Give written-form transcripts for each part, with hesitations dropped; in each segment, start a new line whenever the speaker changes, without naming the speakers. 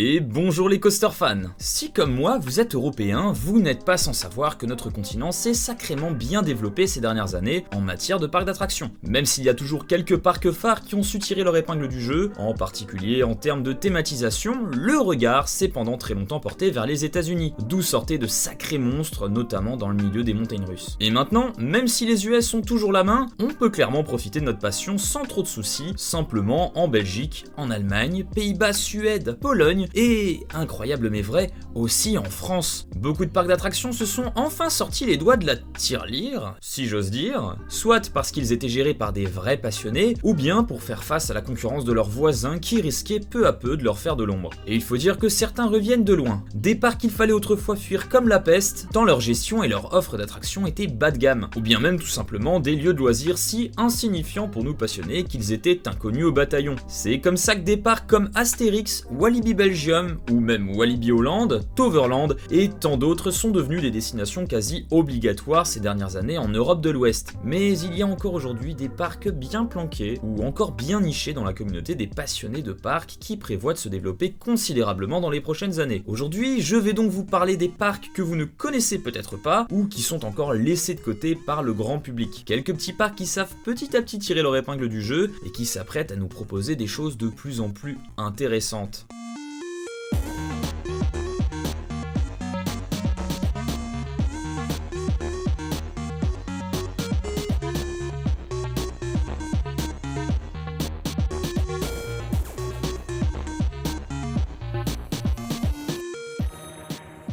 Et bonjour les coaster fans. Si comme moi vous êtes européen, vous n'êtes pas sans savoir que notre continent s'est sacrément bien développé ces dernières années en matière de parcs d'attractions. Même s'il y a toujours quelques parcs phares qui ont su tirer leur épingle du jeu, en particulier en termes de thématisation, le regard s'est pendant très longtemps porté vers les États-Unis, d'où sortaient de sacrés monstres, notamment dans le milieu des montagnes russes. Et maintenant, même si les US sont toujours la main, on peut clairement profiter de notre passion sans trop de soucis, simplement en Belgique, en Allemagne, Pays-Bas, Suède, Pologne et, incroyable mais vrai, aussi en France. Beaucoup de parcs d'attractions se sont enfin sortis les doigts de la tirelire, si j'ose dire, soit parce qu'ils étaient gérés par des vrais passionnés, ou bien pour faire face à la concurrence de leurs voisins qui risquaient peu à peu de leur faire de l'ombre. Et il faut dire que certains reviennent de loin. Des parcs qu'il fallait autrefois fuir comme la peste, tant leur gestion et leur offre d'attractions étaient bas de gamme, ou bien même tout simplement des lieux de loisirs si insignifiants pour nous passionnés qu'ils étaient inconnus au bataillon. C'est comme ça que des parcs comme Astérix, Walibi Belgium, ou même Walibi Holland, Toverland et tant d'autres sont devenus des destinations quasi obligatoires ces dernières années en Europe de l'Ouest. Mais il y a encore aujourd'hui des parcs bien planqués, ou encore bien nichés dans la communauté des passionnés de parcs qui prévoient de se développer considérablement dans les prochaines années. Aujourd'hui, je vais donc vous parler des parcs que vous ne connaissez peut-être pas, ou qui sont encore laissés de côté par le grand public. Quelques petits parcs qui savent petit à petit tirer leur épingle du jeu, et qui s'apprêtent à nous proposer des choses de plus en plus intéressantes.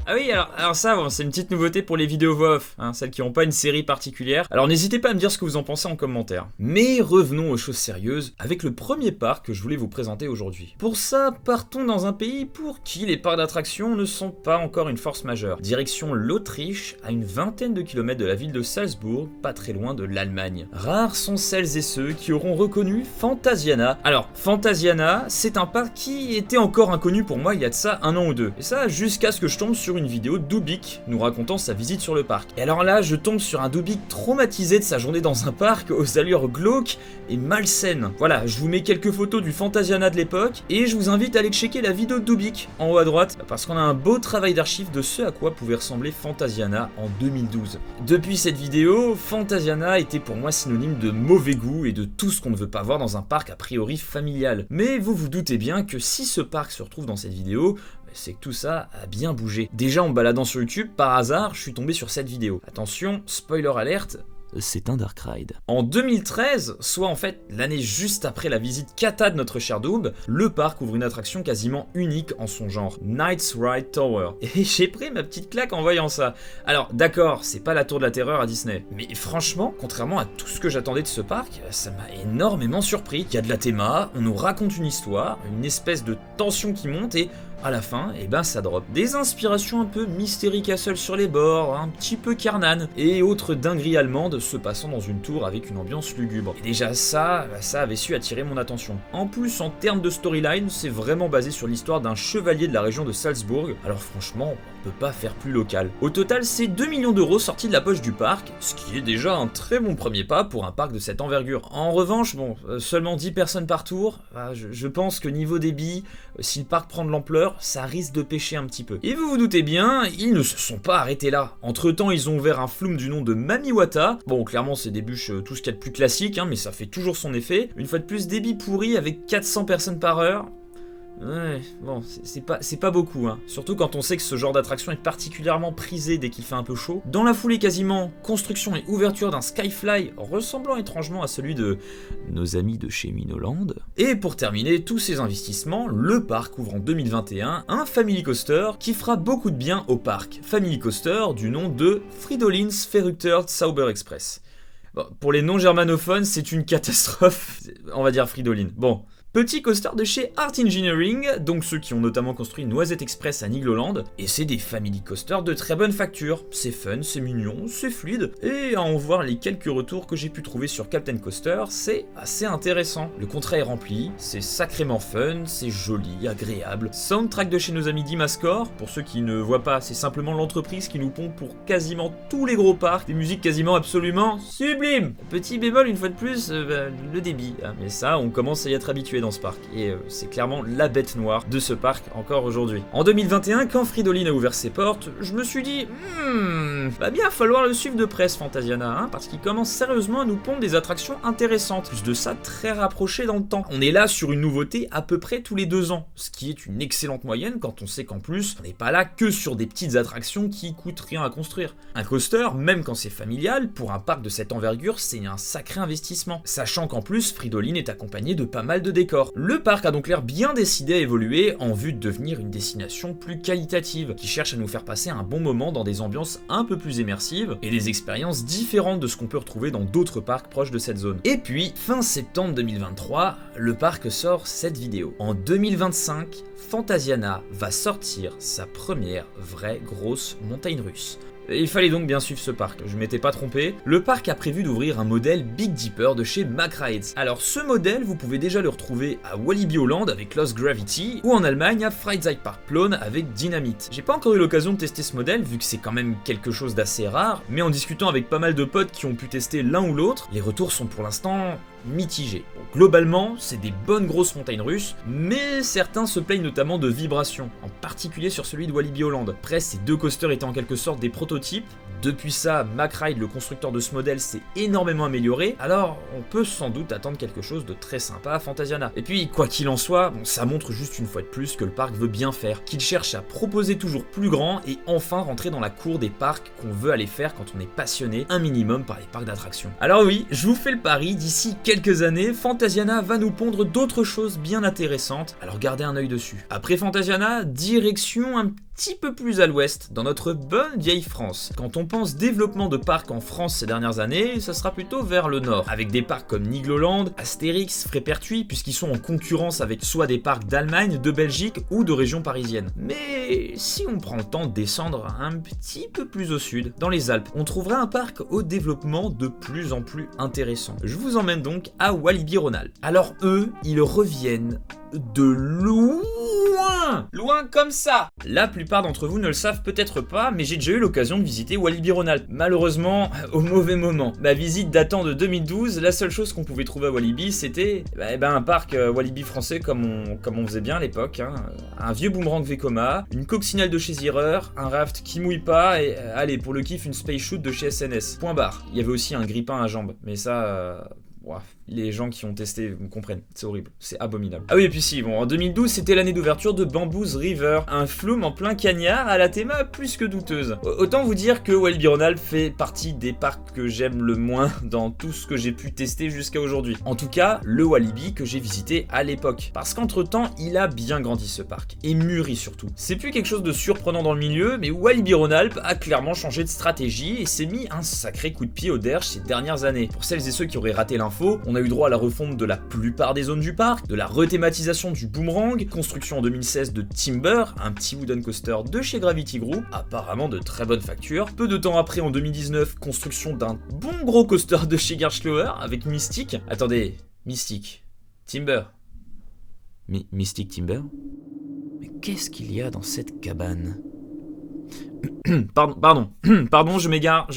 Ah oui, alors ça, bon, c'est une petite nouveauté pour les vidéos voix off, hein, celles qui n'ont pas une série particulière. Alors n'hésitez pas à me dire ce que vous en pensez en commentaire. Mais revenons aux choses sérieuses, avec le premier parc que je voulais vous présenter aujourd'hui. Pour ça, partons dans un pays pour qui les parcs d'attractions ne sont pas encore une force majeure. Direction l'Autriche, à une vingtaine de kilomètres de la ville de Salzbourg, pas très loin de l'Allemagne. Rares sont celles et ceux qui auront reconnu Phantasiana. Alors, Phantasiana, c'est un parc qui était encore inconnu pour moi il y a de ça un an ou deux. Et ça, jusqu'à ce que je tombe sur une vidéo d'Ubik nous racontant sa visite sur le parc. Et alors là, je tombe sur un Ubik traumatisé de sa journée dans un parc aux allures glauques et malsaines. Voilà, je vous mets quelques photos du Phantasiana de l'époque et je vous invite à aller checker la vidéo d'Ubik en haut à droite parce qu'on a un beau travail d'archives de ce à quoi pouvait ressembler Phantasiana en 2012. Depuis cette vidéo, Phantasiana était pour moi synonyme de mauvais goût et de tout ce qu'on ne veut pas voir dans un parc a priori familial. Mais vous vous doutez bien que si ce parc se retrouve dans cette vidéo, c'est que tout ça a bien bougé. Déjà en me baladant sur YouTube, par hasard, je suis tombé sur cette vidéo. Attention, spoiler alerte, c'est un dark ride. En 2013, soit en fait l'année juste après la visite cata de notre cher Doub, le parc ouvre une attraction quasiment unique en son genre, Knight's Ride Tower. Et j'ai pris ma petite claque en voyant ça. Alors d'accord, c'est pas la tour de la terreur à Disney, mais franchement, contrairement à tout ce que j'attendais de ce parc, ça m'a énormément surpris. Il y a de la théma, on nous raconte une histoire, une espèce de tension qui monte et à la fin, ça drop. Des inspirations un peu Mystery Castle sur les bords, un petit peu Carnan, et autres dingueries allemandes se passant dans une tour avec une ambiance lugubre. Et déjà ça avait su attirer mon attention. En plus, en termes de storyline, c'est vraiment basé sur l'histoire d'un chevalier de la région de Salzbourg, alors franchement, on peut pas faire plus local. Au total, c'est 2 millions d'euros sortis de la poche du parc, ce qui est déjà un très bon premier pas pour un parc de cette envergure. En revanche, seulement 10 personnes par tour, je pense que niveau débit, si le parc prend de l'ampleur, ça risque de pêcher un petit peu. Et vous vous doutez bien, ils ne se sont pas arrêtés là. Entre temps, ils ont ouvert un flume du nom de Mamiwata. Bon, clairement, c'est des bûches tout ce qu'il y a de plus classique, mais ça fait toujours son effet. Une fois de plus, débit pourri avec 400 personnes par heure. Ouais, bon, c'est pas beaucoup, hein. Surtout quand on sait que ce genre d'attraction est particulièrement prisé dès qu'il fait un peu chaud. Dans la foulée quasiment, construction et ouverture d'un Skyfly ressemblant étrangement à celui de nos amis de chez Minoland. Et pour terminer tous ces investissements, le parc ouvre en 2021 un Family Coaster qui fera beaucoup de bien au parc. Family Coaster du nom de Fridolins Verrückter Zauberexpress. Bon, pour les non-germanophones, c'est une catastrophe, on va dire Fridolin. Bon. Petit coaster de chez Art Engineering, donc ceux qui ont notamment construit Noisette Express à Nigloland, et c'est des family coasters de très bonne facture. C'est fun, c'est mignon, c'est fluide, et à en voir les quelques retours que j'ai pu trouver sur Captain Coaster, c'est assez intéressant. Le contrat est rempli, c'est sacrément fun, c'est joli, agréable. Soundtrack de chez nos amis d'Imascore, pour ceux qui ne voient pas, c'est simplement l'entreprise qui nous pompe pour quasiment tous les gros parcs, des musiques quasiment absolument sublimes. Petit bémol une fois de plus, le débit, mais ça on commence à y être habitué dans ce parc, et c'est clairement la bête noire de ce parc encore aujourd'hui. En 2021, quand Fridolin a ouvert ses portes, je me suis dit, va bien falloir le suivre de près ce Phantasiana, hein, parce qu'il commence sérieusement à nous pondre des attractions intéressantes, plus de ça très rapprochées dans le temps. On est là sur une nouveauté à peu près tous les 2 ans, ce qui est une excellente moyenne quand on sait qu'en plus, on n'est pas là que sur des petites attractions qui coûtent rien à construire. Un coaster, même quand c'est familial, pour un parc de cette envergure, c'est un sacré investissement, sachant qu'en plus, Fridolin est accompagné de pas mal de décors. Le parc a donc l'air bien décidé à évoluer en vue de devenir une destination plus qualitative, qui cherche à nous faire passer un bon moment dans des ambiances un peu plus immersives et des expériences différentes de ce qu'on peut retrouver dans d'autres parcs proches de cette zone. Et puis, fin septembre 2023, le parc sort cette vidéo. En 2025, Phantasiana va sortir sa première vraie grosse montagne russe. Et il fallait donc bien suivre ce parc, je m'étais pas trompé. Le parc a prévu d'ouvrir un modèle Big Dipper de chez MacRides. Alors ce modèle, vous pouvez déjà le retrouver à Walibi Holland avec Lost Gravity, ou en Allemagne à Freizeitpark Plön avec Dynamite. J'ai pas encore eu l'occasion de tester ce modèle, vu que c'est quand même quelque chose d'assez rare, mais en discutant avec pas mal de potes qui ont pu tester l'un ou l'autre, les retours sont pour l'instant mitigés. Bon, globalement, c'est des bonnes grosses montagnes russes, mais certains se plaignent notamment de vibrations, en particulier sur celui de Walibi Holland. Après, ces 2 coasters étaient en quelque sorte des prototypes. Depuis ça, MacRide, le constructeur de ce modèle, s'est énormément amélioré, alors on peut sans doute attendre quelque chose de très sympa à Phantasiana. Et puis, quoi qu'il en soit, ça montre juste une fois de plus que le parc veut bien faire, qu'il cherche à proposer toujours plus grand et enfin rentrer dans la cour des parcs qu'on veut aller faire quand on est passionné un minimum par les parcs d'attractions. Alors oui, je vous fais le pari, d'ici quelques années, Phantasiana va nous pondre d'autres choses bien intéressantes, alors gardez un œil dessus. Après Phantasiana, direction un petit peu plus à l'ouest, dans notre bonne vieille France. Quand on pense développement de parcs en France ces dernières années, ça sera plutôt vers le nord, avec des parcs comme Nigloland, Astérix, Frépertuis, puisqu'ils sont en concurrence avec soit des parcs d'Allemagne, de Belgique ou de régions parisiennes. Mais si on prend le temps de descendre un petit peu plus au sud, dans les Alpes, on trouvera un parc au développement de plus en plus intéressant. Je vous emmène donc à Walibi Rhône-Alpes. Alors eux, ils reviennent de loin comme ça. La plupart d'entre vous ne le savent peut-être pas, mais j'ai déjà eu l'occasion de visiter Walibi Rhône-Alpes. Malheureusement, au mauvais moment. Ma visite datant de 2012, la seule chose qu'on pouvait trouver à Walibi, c'était un parc Walibi français comme on faisait bien à l'époque. Hein. Un vieux boomerang Vekoma, une coccinelle de chez Zierer, un raft qui mouille pas, et allez, pour le kiff, une space shoot de chez SNS. Point barre. Il y avait aussi un grippin à jambes, mais ça... les gens qui ont testé me comprennent, c'est horrible, c'est abominable. Ah oui, et puis si, bon, en 2012, c'était l'année d'ouverture de Bamboo's River, un flume en plein cagnard à la théma plus que douteuse. Autant vous dire que Walibi Rhône-Alpes fait partie des parcs que j'aime le moins dans tout ce que j'ai pu tester jusqu'à aujourd'hui. En tout cas, le Walibi que j'ai visité à l'époque. Parce qu'entre-temps, il a bien grandi ce parc, et mûri surtout. C'est plus quelque chose de surprenant dans le milieu, mais Walibi Rhône-Alpes a clairement changé de stratégie et s'est mis un sacré coup de pied au derge ces dernières années. Pour celles et ceux qui auraient raté l'info, on a eu droit à la refonte de la plupart des zones du parc, de la rethématisation du boomerang, construction en 2016 de Timber, un petit wooden coaster de chez Gravity Group, apparemment de très bonne facture. Peu de temps après, en 2019, construction d'un bon gros coaster de chez Gerstlauer avec Mystic. Attendez, Mystic, Timber. Mystic Timber? Mais qu'est-ce qu'il y a dans cette cabane? Pardon, je m'égare.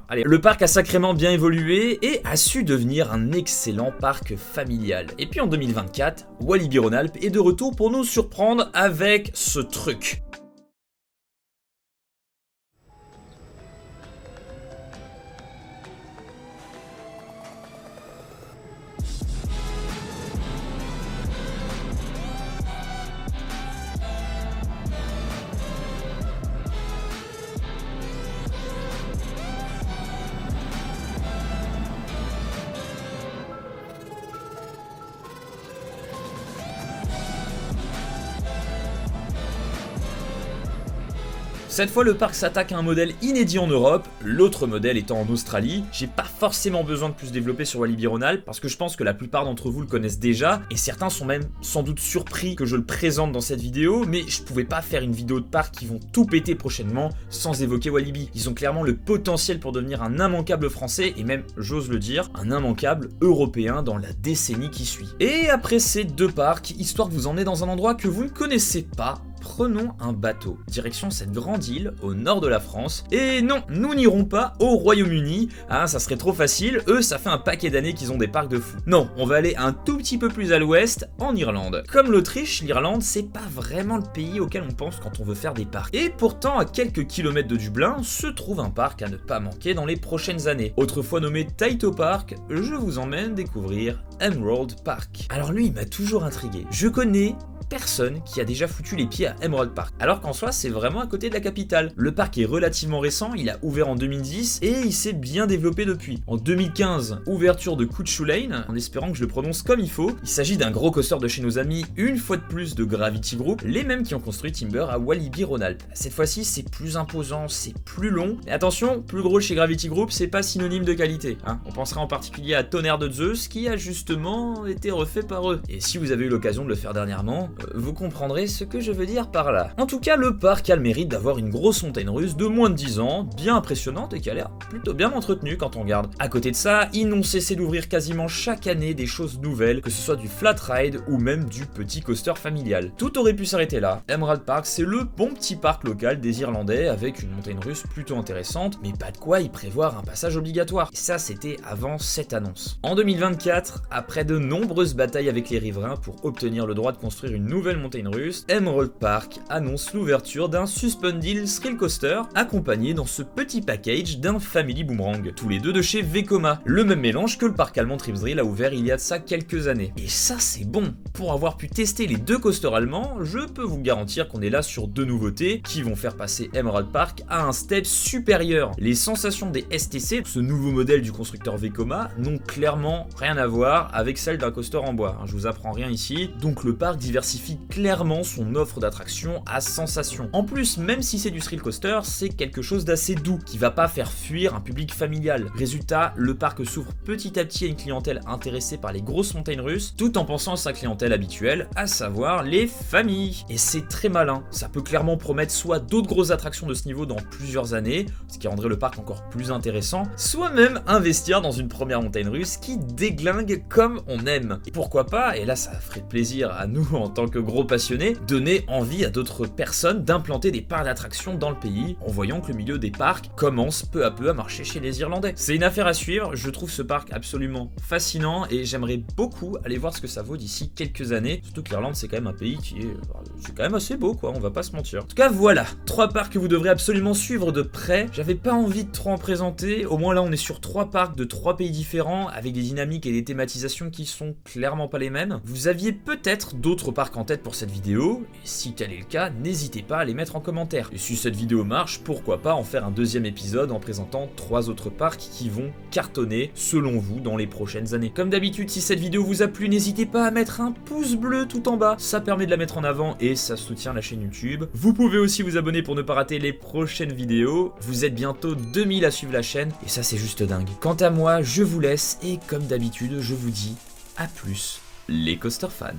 Allez, le parc a sacrément bien évolué et a su devenir un excellent parc familial. Et puis en 2024, Walibi Rhône-Alpes est de retour pour nous surprendre avec ce truc. Cette fois, le parc s'attaque à un modèle inédit en Europe, l'autre modèle étant en Australie. J'ai pas forcément besoin de plus développer sur Walibi Rhône-Alpes parce que je pense que la plupart d'entre vous le connaissent déjà et certains sont même sans doute surpris que je le présente dans cette vidéo, mais je pouvais pas faire une vidéo de parc qui vont tout péter prochainement sans évoquer Walibi. Ils ont clairement le potentiel pour devenir un immanquable français et même, j'ose le dire, un immanquable européen dans la décennie qui suit. Et après ces 2 parcs, histoire de vous emmener dans un endroit que vous ne connaissez pas, prenons un bateau, direction cette grande île au nord de la France. Et non, nous n'irons pas au Royaume-Uni, hein, ça serait trop facile, eux ça fait un paquet d'années qu'ils ont des parcs de fous. Non, on va aller un tout petit peu plus à l'ouest, en Irlande. Comme l'Autriche, l'Irlande c'est pas vraiment le pays auquel on pense quand on veut faire des parcs. Et pourtant, à quelques kilomètres de Dublin, se trouve un parc à ne pas manquer dans les prochaines années. Autrefois nommé Tayto Park, je vous emmène découvrir Emerald Park. Alors lui, il m'a toujours intrigué. Je connais personne qui a déjà foutu les pieds à Emerald Park, alors qu'en soi c'est vraiment à côté de la capitale. Le parc est relativement récent, il a ouvert en 2010 et il s'est bien développé depuis. En 2015, ouverture de Cuckoo Lane, en espérant que je le prononce comme il faut. Il s'agit d'un gros coaster de chez nos amis, une fois de plus de Gravity Group, les mêmes qui ont construit Timber à Walibi Rhône-Alpes. Cette fois-ci c'est plus imposant, c'est plus long, mais attention, plus gros chez Gravity Group c'est pas synonyme de qualité, hein. On pensera en particulier à Tonnerre de Zeus qui a justement été refait par eux. Et si vous avez eu l'occasion de le faire dernièrement, vous comprendrez ce que je veux dire par là. En tout cas, le parc a le mérite d'avoir une grosse montagne russe de moins de 10 ans, bien impressionnante et qui a l'air plutôt bien entretenue quand on regarde. À côté de ça, ils n'ont cessé d'ouvrir quasiment chaque année des choses nouvelles, que ce soit du flat ride ou même du petit coaster familial. Tout aurait pu s'arrêter là. Emerald Park, c'est le bon petit parc local des Irlandais avec une montagne russe plutôt intéressante, mais pas de quoi y prévoir un passage obligatoire. Et ça, c'était avant cette annonce. En 2024, après de nombreuses batailles avec les riverains pour obtenir le droit de construire une nouvelle montagne russe, Emerald Park annonce l'ouverture d'un Suspended Thrill Coaster accompagné dans ce petit package d'un Family Boomerang, tous les deux de chez Vekoma, le même mélange que le parc allemand Tripsdrill a ouvert il y a de ça quelques années. Et ça c'est bon, pour avoir pu tester les deux coasters allemands, je peux vous garantir qu'on est là sur deux nouveautés qui vont faire passer Emerald Park à un step supérieur. Les sensations des STC, ce nouveau modèle du constructeur Vekoma, n'ont clairement rien à voir avec celles d'un coaster en bois, je vous apprends rien ici, donc le parc diversifie clairement son offre d'attractions à sensation. En plus, même si c'est du thrill coaster, c'est quelque chose d'assez doux, qui va pas faire fuir un public familial. Résultat, le parc s'ouvre petit à petit à une clientèle intéressée par les grosses montagnes russes, tout en pensant à sa clientèle habituelle, à savoir les familles. Et c'est très malin, ça peut clairement promettre soit d'autres grosses attractions de ce niveau dans plusieurs années, ce qui rendrait le parc encore plus intéressant, soit même investir dans une première montagne russe qui déglingue comme on aime. Et pourquoi pas, et là ça ferait plaisir à nous en tant que gros passionnés, donner envie à d'autres personnes d'implanter des parcs d'attractions dans le pays, en voyant que le milieu des parcs commence peu à peu à marcher chez les Irlandais. C'est une affaire à suivre, je trouve ce parc absolument fascinant et j'aimerais beaucoup aller voir ce que ça vaut d'ici quelques années, surtout que l'Irlande c'est quand même un pays qui est c'est quand même assez beau quoi, on va pas se mentir. En tout cas voilà, 3 parcs que vous devrez absolument suivre de près. J'avais pas envie de trop en présenter, au moins là on est sur 3 parcs de 3 pays différents, avec des dynamiques et des thématisations qui sont clairement pas les mêmes. Vous aviez peut-être d'autres parcs en tête pour cette vidéo, et si tel est le cas, n'hésitez pas à les mettre en commentaire. Et si cette vidéo marche, pourquoi pas en faire un deuxième épisode en présentant 3 autres parcs qui vont cartonner selon vous dans les prochaines années. Comme d'habitude, si cette vidéo vous a plu, n'hésitez pas à mettre un pouce bleu tout en bas, ça permet de la mettre en avant et ça soutient la chaîne YouTube. Vous pouvez aussi vous abonner pour ne pas rater les prochaines vidéos. Vous êtes bientôt 2000 à suivre la chaîne et ça c'est juste dingue. Quant à moi, je vous laisse et comme d'habitude, je vous dis à plus les coaster fans.